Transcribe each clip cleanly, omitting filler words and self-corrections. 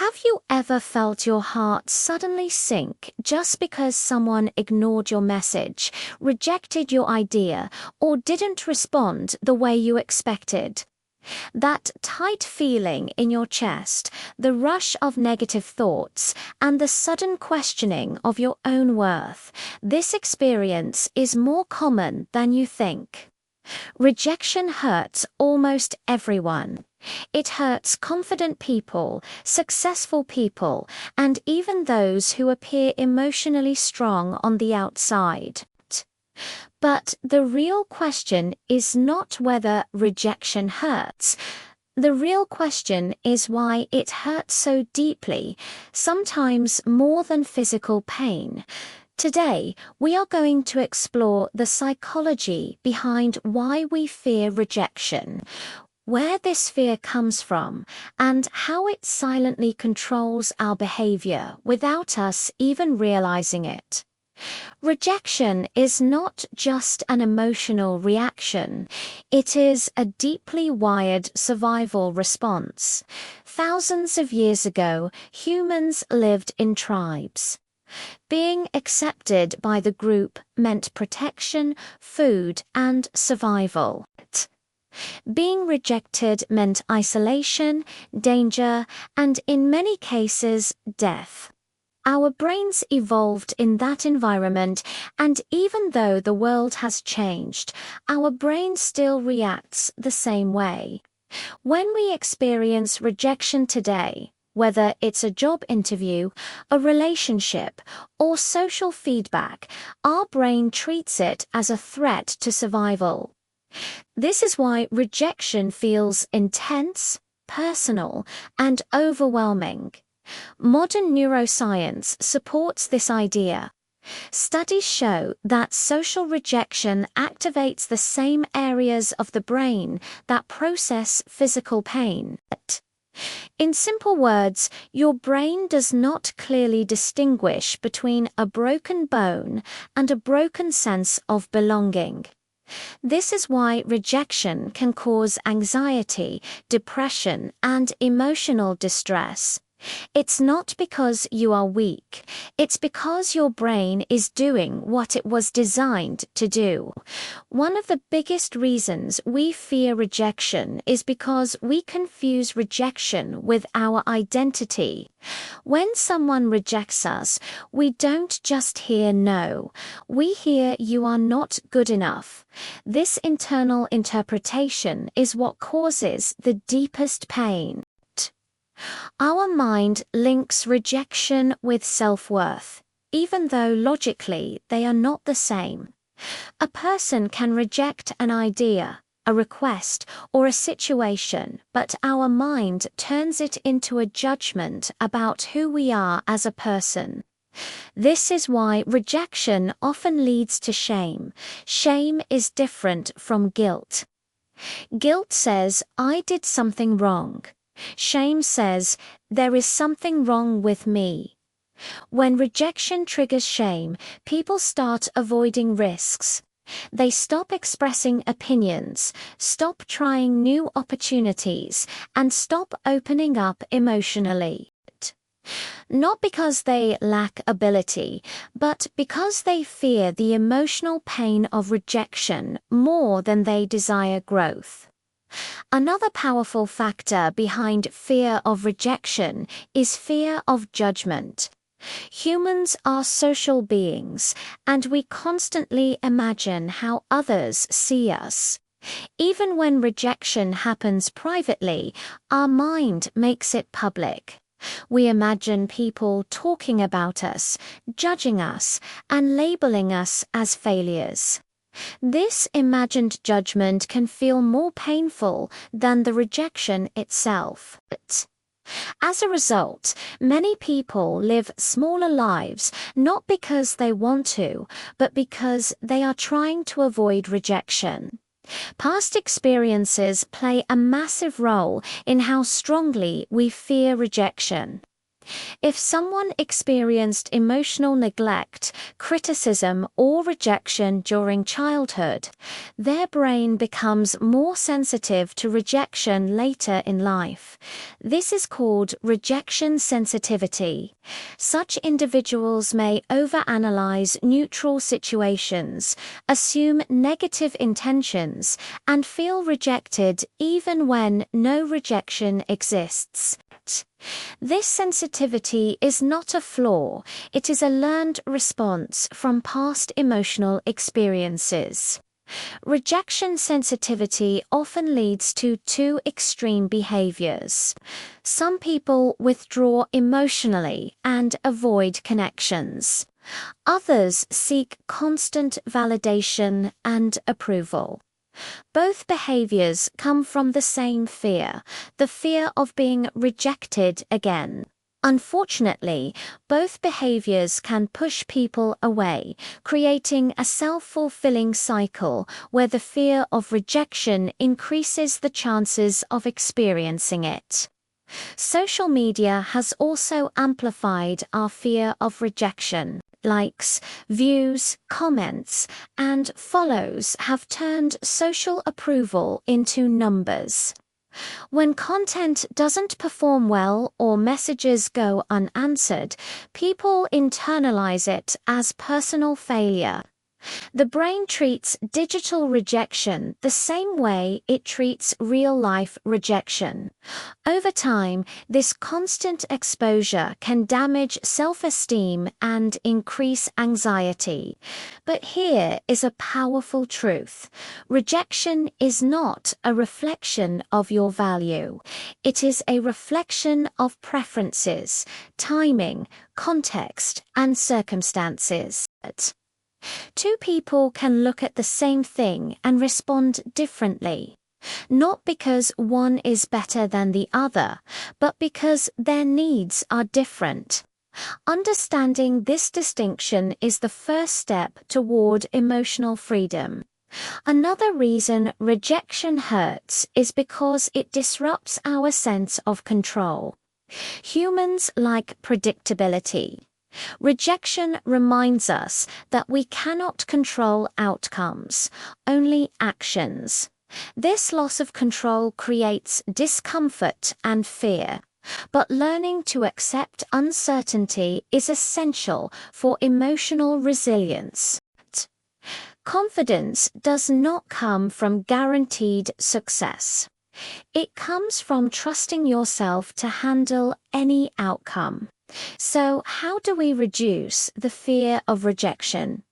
Have you ever felt your heart suddenly sink just because someone ignored your message, rejected your idea, or didn't respond the way you expected? That tight feeling in your chest, the rush of negative thoughts, and the sudden questioning of your own worth, this experience is more common than you think. Rejection hurts almost everyone. It hurts confident people, successful people, and even those who appear emotionally strong on the outside. But the real question is not whether rejection hurts. The real question is why it hurts so deeply, sometimes more than physical pain. Today, we are going to explore the psychology behind why we fear rejection, where this fear comes from, and how it silently controls our behavior without us even realizing it. Rejection is not just an emotional reaction, it is a deeply wired survival response. Thousands of years ago, humans lived in tribes. Being accepted by the group meant protection, food, and survival. Being rejected meant isolation, danger, and in many cases, death. Our brains evolved in that environment, and even though the world has changed, our brain still reacts the same way. When we experience rejection today, whether it's a job interview, a relationship, or social feedback, our brain treats it as a threat to survival. This is why rejection feels intense, personal, and overwhelming. Modern neuroscience supports this idea. Studies show that social rejection activates the same areas of the brain that process physical pain. In simple words, your brain does not clearly distinguish between a broken bone and a broken sense of belonging. This is why rejection can cause anxiety, depression, and emotional distress. It's not because you are weak, it's because your brain is doing what it was designed to do. One of the biggest reasons we fear rejection is because we confuse rejection with our identity. When someone rejects us, we don't just hear no, we hear you are not good enough. This internal interpretation is what causes the deepest pain. Our mind links rejection with self-worth, even though logically they are not the same. A person can reject an idea, a request, or a situation, but our mind turns it into a judgment about who we are as a person. This is why rejection often leads to shame. Shame is different from guilt. Guilt says, I did something wrong. Shame says, there is something wrong with me. When rejection triggers shame, people start avoiding risks. They stop expressing opinions, stop trying new opportunities, and stop opening up emotionally. Not because they lack ability, but because they fear the emotional pain of rejection more than they desire growth. Another powerful factor behind fear of rejection is fear of judgment. Humans are social beings, and we constantly imagine how others see us. Even when rejection happens privately, our mind makes it public. We imagine people talking about us, judging us, and labeling us as failures. This imagined judgment can feel more painful than the rejection itself. As a result, many people live smaller lives not because they want to, but because they are trying to avoid rejection. Past experiences play a massive role in how strongly we fear rejection. If someone experienced emotional neglect, criticism, or rejection during childhood, their brain becomes more sensitive to rejection later in life. This is called rejection sensitivity. Such individuals may overanalyze neutral situations, assume negative intentions, and feel rejected even when no rejection exists. This sensitivity is not a flaw, it is a learned response from past emotional experiences. Rejection sensitivity often leads to two extreme behaviors. Some people withdraw emotionally and avoid connections. Others seek constant validation and approval. Both behaviors come from the same fear, the fear of being rejected again. Unfortunately, both behaviors can push people away, creating a self-fulfilling cycle where the fear of rejection increases the chances of experiencing it. Social media has also amplified our fear of rejection. Likes, views, comments, and follows have turned social approval into numbers. When content doesn't perform well or messages go unanswered, people internalize it as personal failure. The brain treats digital rejection the same way it treats real-life rejection. Over time, this constant exposure can damage self-esteem and increase anxiety. But here is a powerful truth. Rejection is not a reflection of your value. It is a reflection of preferences, timing, context, and circumstances. Two people can look at the same thing and respond differently, not because one is better than the other, but because their needs are different. Understanding this distinction is the first step toward emotional freedom. Another reason rejection hurts is because it disrupts our sense of control. Humans like predictability. Rejection reminds us that we cannot control outcomes, only actions. This loss of control creates discomfort and fear, but learning to accept uncertainty is essential for emotional resilience. Confidence does not come from guaranteed success. It comes from trusting yourself to handle any outcome. So, how do we reduce the fear of rejection?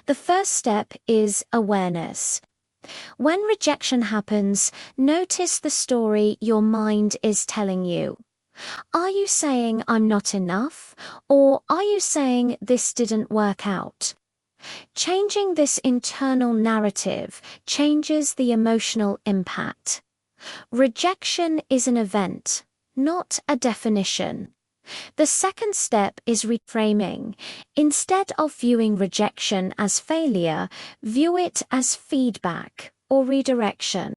The first step is awareness. When rejection happens, notice the story your mind is telling you. Are you saying I'm not enough? Or are you saying this didn't work out? Changing this internal narrative changes the emotional impact. Rejection is an event, not a definition. The second step is reframing. Instead of viewing rejection as failure, view it as feedback or redirection.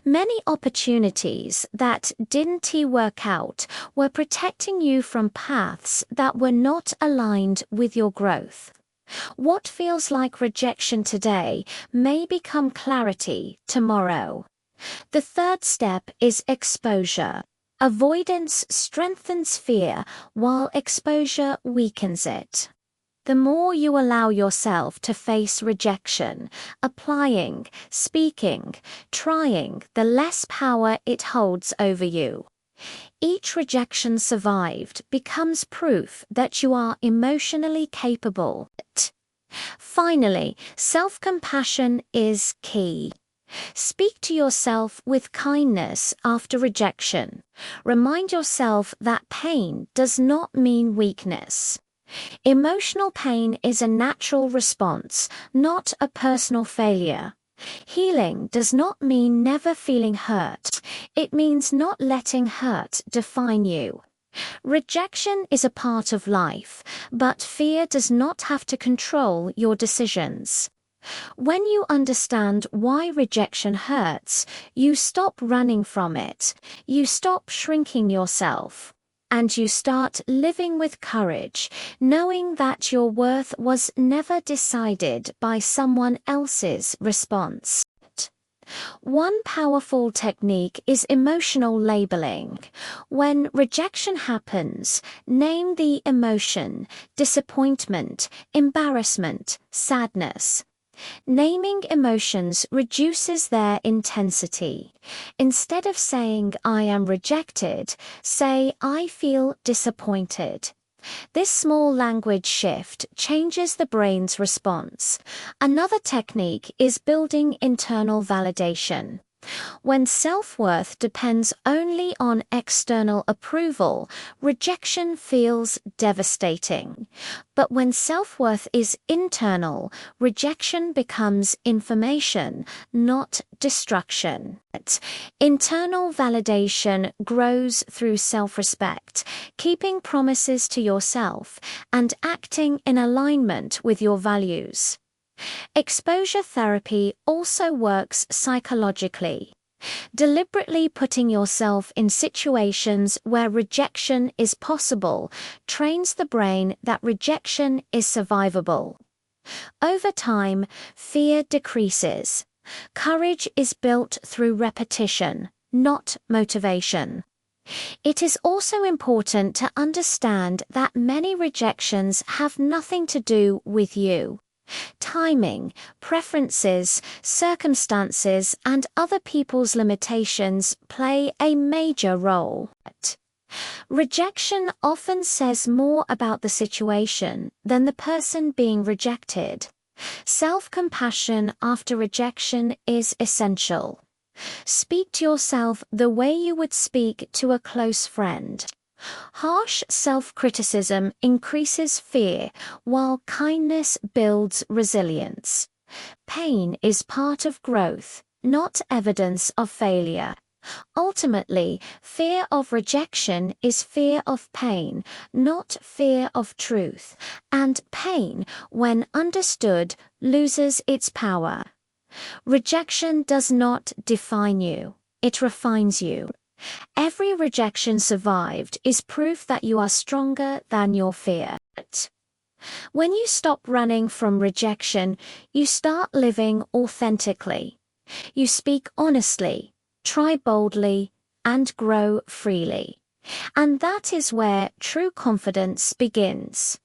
Many opportunities that didn't work out were protecting you from paths that were not aligned with your growth. What feels like rejection today may become clarity tomorrow. The third step is exposure. Avoidance strengthens fear, while exposure weakens it. The more you allow yourself to face rejection, applying, speaking, trying, the less power it holds over you. Each rejection survived becomes proof that you are emotionally capable. Finally, self-compassion is key. Speak to yourself with kindness after rejection. Remind yourself that pain does not mean weakness. Emotional pain is a natural response, not a personal failure. Healing does not mean never feeling hurt. It means not letting hurt define you. Rejection is a part of life, but fear does not have to control your decisions. When you understand why rejection hurts, you stop running from it. You stop shrinking yourself. and you start living with courage, knowing that your worth was never decided by someone else's response. One powerful technique is emotional labeling. When rejection happens, name the emotion: disappointment, embarrassment, sadness. Naming emotions reduces their intensity. Instead of saying, "I am rejected," say, "I feel disappointed." This small language shift changes the brain's response. Another technique is building internal validation. When self-worth depends only on external approval, rejection feels devastating. But when self-worth is internal, rejection becomes information, not destruction. Internal validation grows through self-respect, keeping promises to yourself and acting in alignment with your values. Exposure therapy also works psychologically. Deliberately putting yourself in situations where rejection is possible trains the brain that rejection is survivable. Over time, fear decreases. Courage is built through repetition, not motivation. It is also important to understand that many rejections have nothing to do with you. Timing, preferences, circumstances, and other people's limitations play a major role. Rejection often says more about the situation than the person being rejected. Self-compassion after rejection is essential. Speak to yourself the way you would speak to a close friend. Harsh self-criticism increases fear, while kindness builds resilience. Pain is part of growth, not evidence of failure. Ultimately, fear of rejection is fear of pain, not fear of truth, and pain, when understood, loses its power. Rejection does not define you, it refines you. Every rejection survived is proof that you are stronger than your fear. When you stop running from rejection, you start living authentically. You speak honestly, try boldly, and grow freely. And that is where true confidence begins.